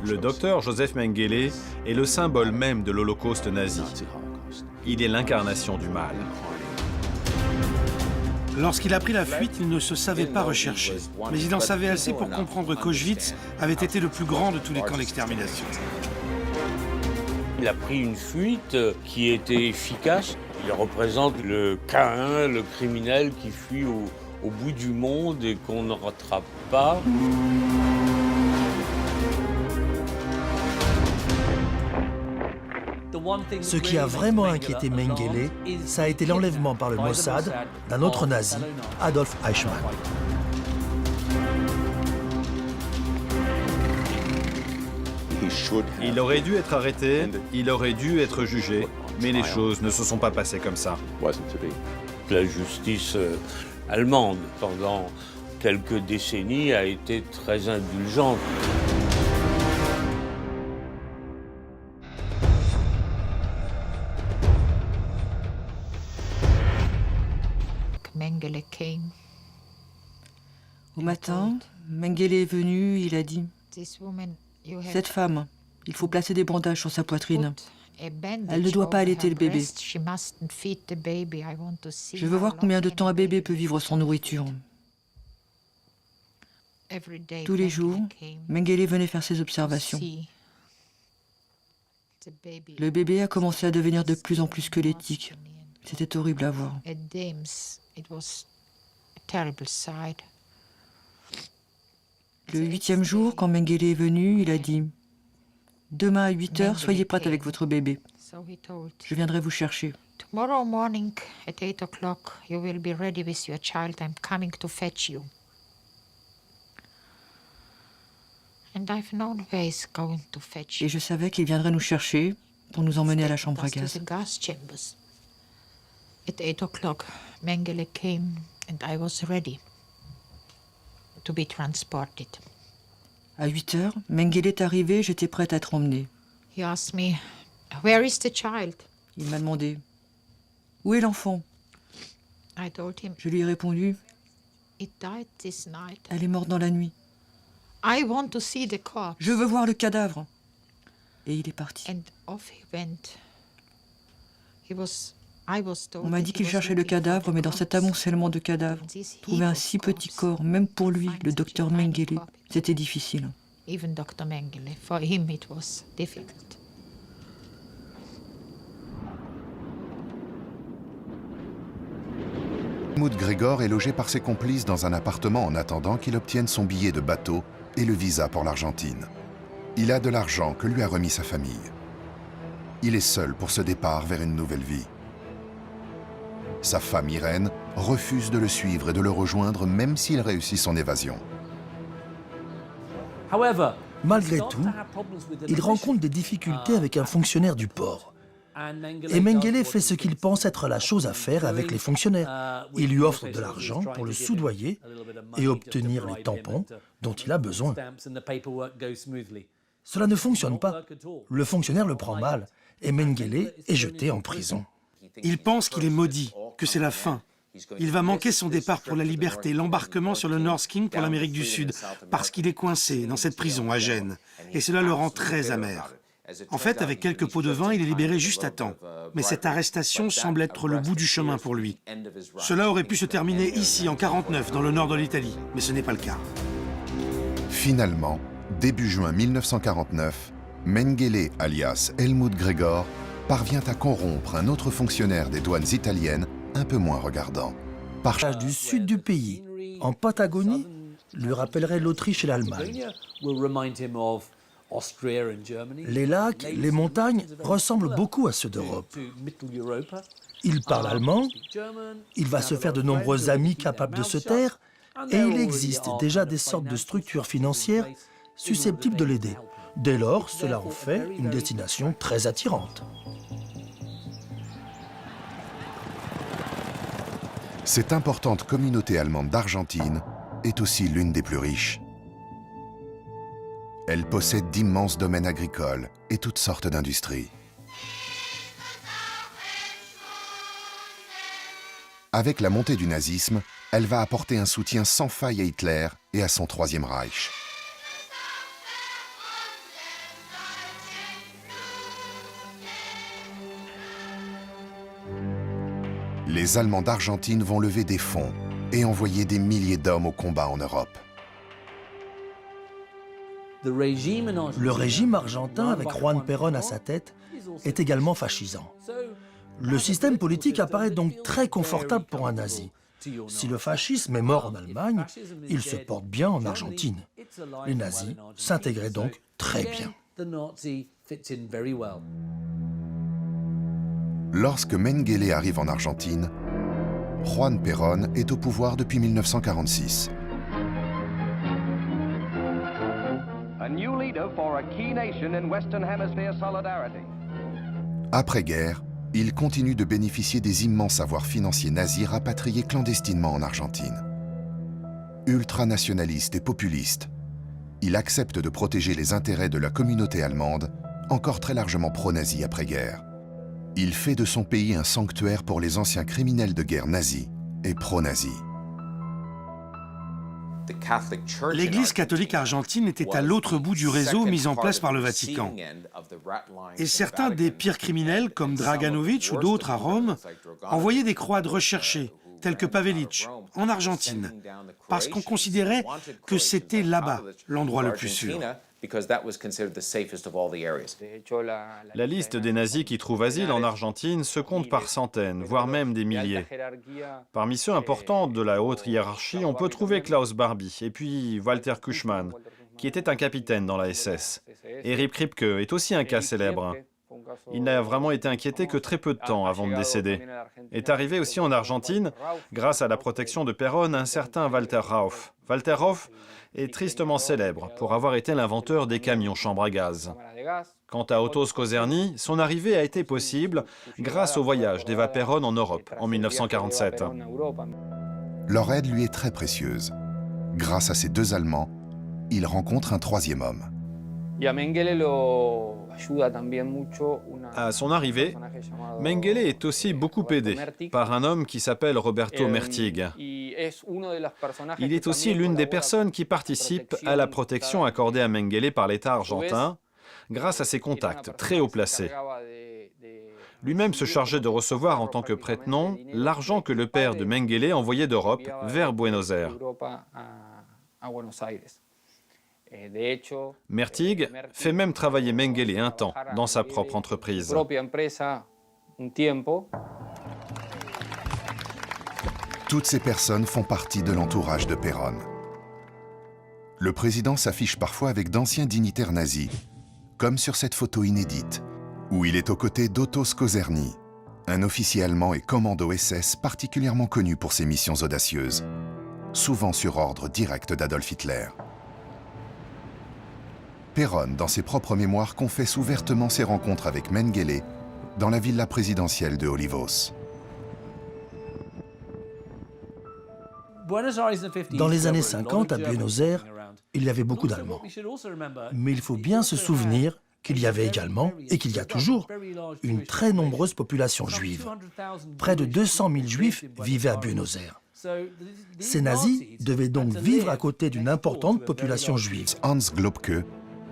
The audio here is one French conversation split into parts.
Le docteur Joseph Mengele est le symbole même de l'Holocauste nazi. Il est l'incarnation du mal. Lorsqu'il a pris la fuite, il ne se savait pas recherché. Mais il en savait assez pour comprendre qu'Auschwitz avait été le plus grand de tous les camps d'extermination. Il a pris une fuite qui était efficace. Il représente le Caïn, le criminel qui fuit au bout du monde et qu'on ne rattrape pas. Ce qui a vraiment inquiété Mengele, ça a été l'enlèvement par le Mossad d'un autre nazi, Adolf Eichmann. Il aurait dû être arrêté, il aurait dû être jugé, mais les choses ne se sont pas passées comme ça. La justice allemande, pendant quelques décennies, a été très indulgente. Mengele came. Au matin, Mengele est venu, il a dit « Cette femme, il faut placer des bandages sur sa poitrine. Elle ne doit pas allaiter le bébé. Je veux voir combien de temps un bébé peut vivre sans nourriture. » Tous les jours, Mengele venait faire ses observations. Le bébé a commencé à devenir de plus en plus squelettique. C'était horrible à voir. Le 8e jour, quand Mengele est venu, il a dit « Demain à 8 heures, soyez prête avec votre bébé. Je viendrai vous chercher. » Tomorrow morning at 8 o'clock, you will be ready with your child. I'm coming to fetch you. And I've known where he's going to fetch Et you. je savais qu'il viendrait nous chercher pour nous emmener à la chambre à gaz. At 8 o'clock, Mengele came and I was ready to be transported. À 8 heures, Mengele est arrivé, j'étais prête à être emmenée. He asked me, where is the child? Il m'a demandé « Où est l'enfant ?» I told him, Je lui ai répondu it died this night. « Elle est morte dans la nuit. I want to see the corpse. Je veux voir le cadavre. » Et il est parti. And off he went. On m'a dit qu'il cherchait le cadavre, mais dans cet amoncellement de cadavres, trouver un si petit corps, même pour lui, le docteur Mengele, c'était difficile. Even Dr. Mengele, for him it was difficult. Helmut Gregor est logé par ses complices dans un appartement en attendant qu'il obtienne son billet de bateau et le visa pour l'Argentine. Il a de l'argent que lui a remis sa famille. Il est seul pour ce départ vers une nouvelle vie. Sa femme Irène refuse de le suivre et de le rejoindre même s'il réussit son évasion. Malgré tout, il rencontre des difficultés avec un fonctionnaire du port. Et Mengele fait ce qu'il pense être la chose à faire avec les fonctionnaires. Il lui offre de l'argent pour le soudoyer et obtenir les tampons dont il a besoin. Cela ne fonctionne pas. Le fonctionnaire le prend mal et Mengele est jeté en prison. Il pense qu'il est maudit, que c'est la fin. Il va manquer son départ pour la liberté, l'embarquement sur le North King pour l'Amérique du Sud, parce qu'il est coincé dans cette prison à Gênes. Et cela le rend très amer. En fait, avec quelques pots de vin, il est libéré juste à temps. Mais cette arrestation semble être le bout du chemin pour lui. Cela aurait pu se terminer ici, en 1949, dans le nord de l'Italie, mais ce n'est pas le cas. Finalement, début juin 1949, Mengele, alias Helmut Gregor, parvient à corrompre un autre fonctionnaire des douanes italiennes un peu moins regardant. Par du sud du pays, en Patagonie, lui rappellerait l'Autriche et l'Allemagne. Les lacs, les montagnes ressemblent beaucoup à ceux d'Europe. Il parle allemand, il va se faire de nombreux amis capables de se taire, et il existe déjà des sortes de structures financières susceptibles de l'aider. Dès lors, cela en fait une destination très attirante. Cette importante communauté allemande d'Argentine est aussi l'une des plus riches. Elle possède d'immenses domaines agricoles et toutes sortes d'industries. Avec la montée du nazisme, elle va apporter un soutien sans faille à Hitler et à son Troisième Reich. Les Allemands d'Argentine vont lever des fonds et envoyer des milliers d'hommes au combat en Europe. Le régime argentin, avec Juan Perón à sa tête, est également fascisant. Le système politique apparaît donc très confortable pour un nazi. Si le fascisme est mort en Allemagne, il se porte bien en Argentine. Les nazis s'intégraient donc très bien. Lorsque Mengele arrive en Argentine, Juan Perón est au pouvoir depuis 1946. Après-guerre, il continue de bénéficier des immenses avoirs financiers nazis rapatriés clandestinement en Argentine. Ultranationaliste et populiste, il accepte de protéger les intérêts de la communauté allemande, encore très largement pro-nazi après-guerre. Il fait de son pays un sanctuaire pour les anciens criminels de guerre nazis et pro-nazis. L'Église catholique argentine était à l'autre bout du réseau mis en place par le Vatican. Et certains des pires criminels, comme Draganovic ou d'autres à Rome, envoyaient des croix de recherchés, tels que Pavelic, en Argentine, parce qu'on considérait que c'était là-bas l'endroit le plus sûr. La liste des nazis qui trouvent asile en Argentine se compte par centaines, voire même des milliers. Parmi ceux importants de la haute hiérarchie, on peut trouver Klaus Barbie et puis Walter Kuschmann, qui était un capitaine dans la SS. Erich Kripke est aussi un cas célèbre. Il n'a vraiment été inquiété que très peu de temps avant de décéder. Est arrivé aussi en Argentine, grâce à la protection de Perón, un certain Walter Rauff. Walter Rauff est tristement célèbre pour avoir été l'inventeur des camions chambre à gaz. Quant à Otto Skorzeny, son arrivée a été possible grâce au voyage d'Eva Perón en Europe en 1947. Leur aide lui est très précieuse. Grâce à ces deux Allemands, il rencontre un troisième homme. À son arrivée, Mengele est aussi beaucoup aidé par un homme qui s'appelle Roberto Mertig. Il est aussi l'une des personnes qui participent à la protection accordée à Mengele par l'État argentin grâce à ses contacts très haut placés. Lui-même se chargeait de recevoir en tant que prête-nom l'argent que le père de Mengele envoyait d'Europe vers Buenos Aires. Mertig fait même travailler Mengele un temps dans sa propre entreprise. Toutes ces personnes font partie de l'entourage de Perón. Le président s'affiche parfois avec d'anciens dignitaires nazis, comme sur cette photo inédite, où il est aux côtés d'Otto Skorzeny, un officier allemand et commando SS particulièrement connu pour ses missions audacieuses, souvent sur ordre direct d'Adolf Hitler. Perón, dans ses propres mémoires, confesse ouvertement ses rencontres avec Mengele dans la villa présidentielle de Olivos. Dans les années 50, à Buenos Aires, il y avait beaucoup d'Allemands. Mais il faut bien se souvenir qu'il y avait également, et qu'il y a toujours, une très nombreuse population juive. Près de 200 000 juifs vivaient à Buenos Aires. Ces nazis devaient donc vivre à côté d'une importante population juive. Hans Globke,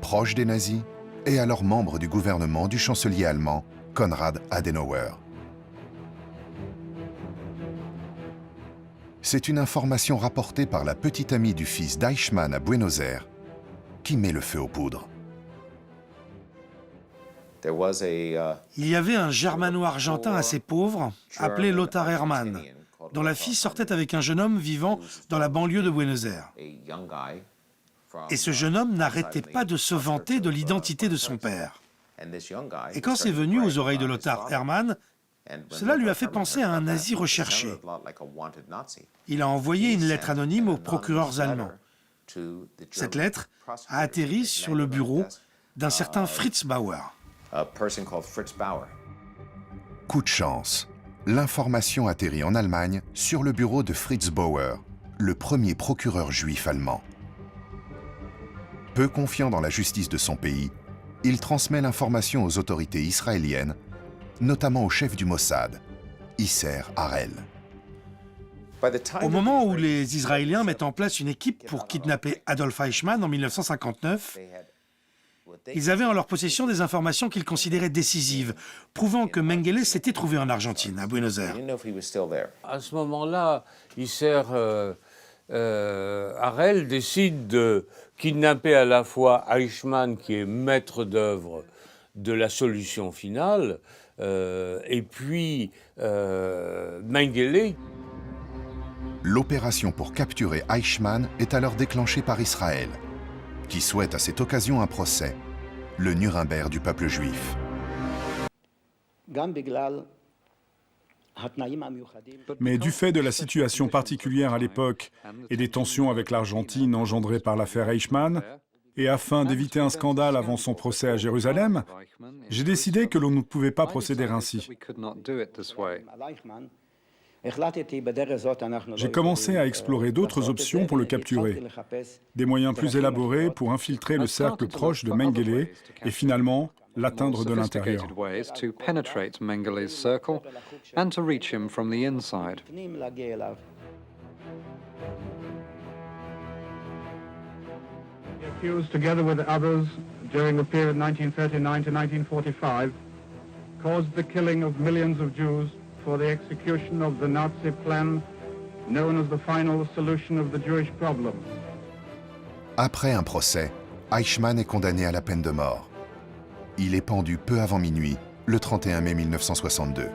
proche des nazis, et alors membre du gouvernement du chancelier allemand Konrad Adenauer. C'est une information rapportée par la petite amie du fils d'Eichmann à Buenos Aires qui met le feu aux poudres. Il y avait un germano-argentin assez pauvre, appelé Lothar Hermann, dont la fille sortait avec un jeune homme vivant dans la banlieue de Buenos Aires. Et ce jeune homme n'arrêtait pas de se vanter de l'identité de son père. Et quand c'est venu aux oreilles de Lothar Hermann, cela lui a fait penser à un nazi recherché. Il a envoyé une lettre anonyme aux procureurs allemands. Cette lettre a atterri sur le bureau d'un certain Fritz Bauer. Coup de chance, l'information atterrit en Allemagne sur le bureau de Fritz Bauer, le premier procureur juif allemand. Peu confiant dans la justice de son pays, il transmet l'information aux autorités israéliennes, notamment au chef du Mossad, Isser Harel. Au moment où les Israéliens mettent en place une équipe pour kidnapper Adolf Eichmann en 1959, ils avaient en leur possession des informations qu'ils considéraient décisives, prouvant que Mengele s'était trouvé en Argentine, à Buenos Aires. À ce moment-là, Harel décide de kidnapper à la fois Eichmann, qui est maître d'œuvre de la solution finale, et puis Mengele. L'opération pour capturer Eichmann est alors déclenchée par Israël, qui souhaite à cette occasion un procès, le Nuremberg du peuple juif. Mais du fait de la situation particulière à l'époque et des tensions avec l'Argentine engendrées par l'affaire Eichmann, et afin d'éviter un scandale avant son procès à Jérusalem, j'ai décidé que l'on ne pouvait pas procéder ainsi. J'ai commencé à explorer d'autres options pour le capturer, des moyens plus élaborés pour infiltrer le cercle proche de Mengele et finalement l'atteindre de l'intérieur. Accused together with others during the period 1939 to 1945 caused the killing of millions of Jews for the execution of the Nazi plan known as the final solution of the Jewish problem. Après un procès, Eichmann est condamné à la peine de mort. Il est pendu peu avant minuit, le 31 mai 1962.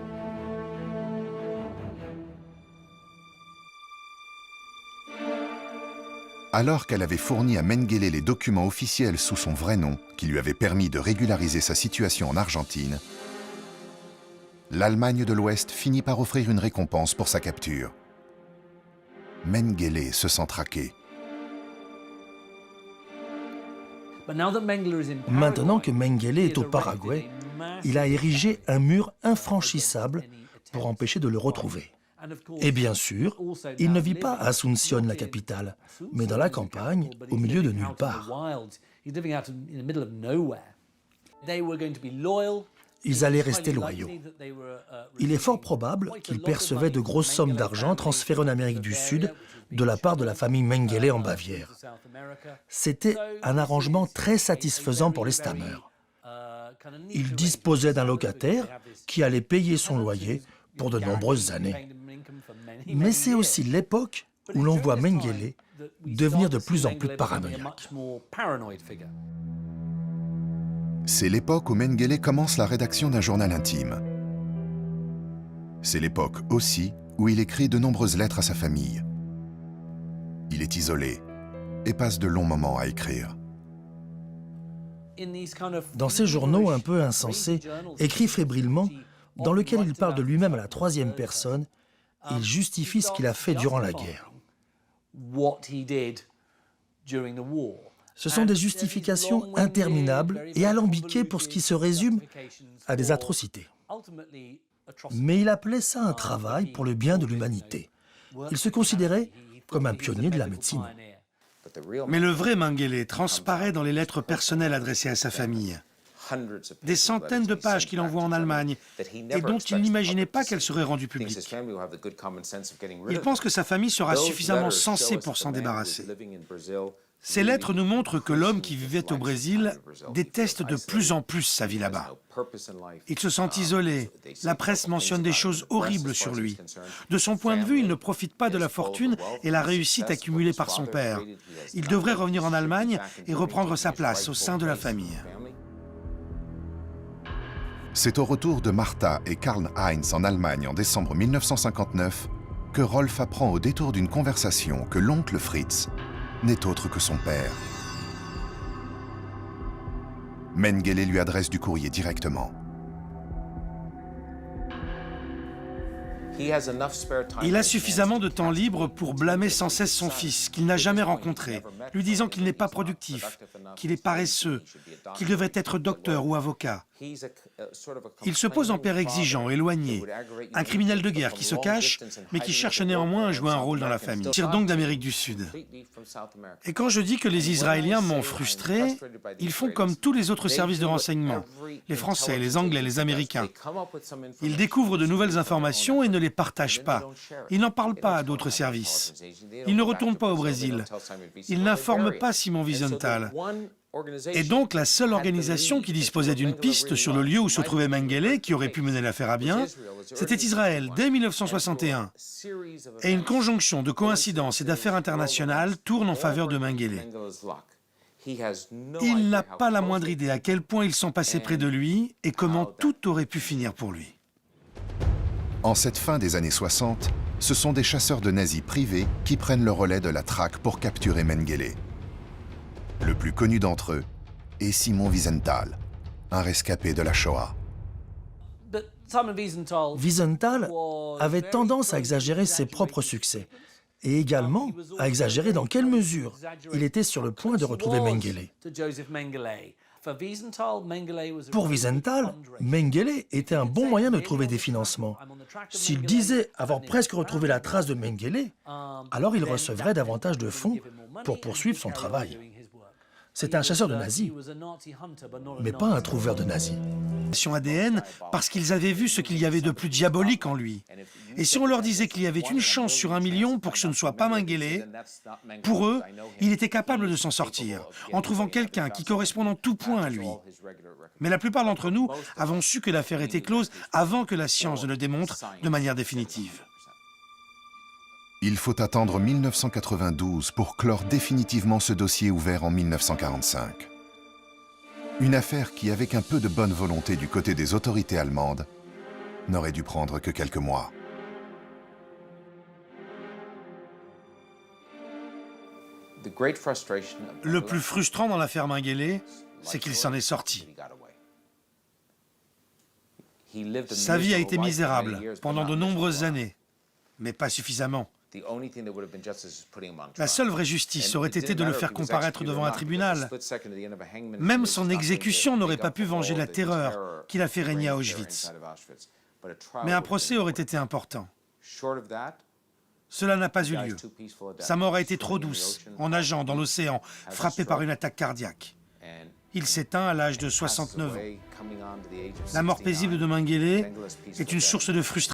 Alors qu'elle avait fourni à Mengele les documents officiels sous son vrai nom, qui lui avaient permis de régulariser sa situation en Argentine, l'Allemagne de l'Ouest finit par offrir une récompense pour sa capture. Mengele se sent traqué. Maintenant que Mengele est au Paraguay, il a érigé un mur infranchissable pour empêcher de le retrouver. Et bien sûr, il ne vit pas à Asunción, la capitale, mais dans la campagne, au milieu de nulle part. Ils allaient rester loyaux. Il est fort probable qu'ils percevaient de grosses sommes d'argent transférées en Amérique du Sud de la part de la famille Mengele en Bavière. C'était un arrangement très satisfaisant pour les Stammer. Ils disposaient d'un locataire qui allait payer son loyer pour de nombreuses années. Mais c'est aussi l'époque où l'on voit Mengele devenir de plus en plus paranoïaque. C'est l'époque où Mengele commence la rédaction d'un journal intime. C'est l'époque aussi où il écrit de nombreuses lettres à sa famille. Il est isolé et passe de longs moments à écrire. Dans ces journaux un peu insensés, écrits fébrilement, dans lesquels il parle de lui-même à la troisième personne, il justifie ce qu'il a fait durant la guerre. Ce sont des justifications interminables et alambiquées pour ce qui se résume à des atrocités. Mais il appelait ça un travail pour le bien de l'humanité. Il se considérait comme un pionnier de la médecine. Mais le vrai Mengele transparaît dans les lettres personnelles adressées à sa famille. Des centaines de pages qu'il envoie en Allemagne et dont il n'imaginait pas qu'elles seraient rendues publiques. Il pense que sa famille sera suffisamment sensée pour s'en débarrasser. Ces lettres nous montrent que l'homme qui vivait au Brésil déteste de plus en plus sa vie là-bas. Il se sent isolé. La presse mentionne des choses horribles sur lui. De son point de vue, il ne profite pas de la fortune et la réussite accumulée par son père. Il devrait revenir en Allemagne et reprendre sa place au sein de la famille. C'est au retour de Martha et Karl-Heinz en Allemagne en décembre 1959 que Rolf apprend au détour d'une conversation que l'oncle Fritz n'est autre que son père. Mengele lui adresse du courrier directement. Il a suffisamment de temps libre pour blâmer sans cesse son fils, qu'il n'a jamais rencontré, lui disant qu'il n'est pas productif, qu'il est paresseux, qu'il devrait être docteur ou avocat. Il se pose en père exigeant, éloigné, un criminel de guerre qui se cache, mais qui cherche néanmoins à jouer un rôle dans la famille. Il tire donc d'Amérique du Sud. Et quand je dis que les Israéliens m'ont frustré, ils font comme tous les autres services de renseignement, les Français, les Anglais, les Américains. Ils découvrent de nouvelles informations et ne les partagent pas. Ils n'en parlent pas à d'autres services. Ils ne retournent pas au Brésil. Ils n'informent pas Simon Wiesenthal. Et donc, la seule organisation qui disposait d'une piste sur le lieu où se trouvait Mengele, qui aurait pu mener l'affaire à bien, c'était Israël, dès 1961. Et une conjonction de coïncidences et d'affaires internationales tourne en faveur de Mengele. Il n'a pas la moindre idée à quel point ils sont passés près de lui et comment tout aurait pu finir pour lui. En cette fin des années 60, ce sont des chasseurs de nazis privés qui prennent le relais de la traque pour capturer Mengele. Le plus connu d'entre eux est Simon Wiesenthal, un rescapé de la Shoah. Wiesenthal avait tendance à exagérer ses propres succès et également à exagérer dans quelle mesure il était sur le point de retrouver Mengele. Pour Wiesenthal, Mengele était un bon moyen de trouver des financements. S'il disait avoir presque retrouvé la trace de Mengele, alors il recevrait davantage de fonds pour poursuivre son travail. C'est un chasseur de nazis, mais pas un trouveur de nazis. ADN parce qu'ils avaient vu ce qu'il y avait de plus diabolique en lui. Et si on leur disait qu'il y avait une chance sur 1 million pour que ce ne soit pas Mengele, pour eux, il était capable de s'en sortir, en trouvant quelqu'un qui correspond en tout point à lui. Mais la plupart d'entre nous avons su que l'affaire était close avant que la science ne le démontre de manière définitive. Il faut attendre 1992 pour clore définitivement ce dossier ouvert en 1945. Une affaire qui, avec un peu de bonne volonté du côté des autorités allemandes, n'aurait dû prendre que quelques mois. Le plus frustrant dans l'affaire Mengele, c'est qu'il s'en est sorti. Sa vie a été misérable pendant de nombreuses années, mais pas suffisamment. La seule vraie justice aurait été de le faire comparaître devant un tribunal. Même son exécution n'aurait pas pu venger la terreur qu'il a fait régner à Auschwitz. Mais un procès aurait été important. Cela n'a pas eu lieu. Sa mort a été trop douce, en nageant dans l'océan, frappé par une attaque cardiaque. Il s'éteint à l'âge de 69 ans. La mort paisible de Mengele est une source de frustration.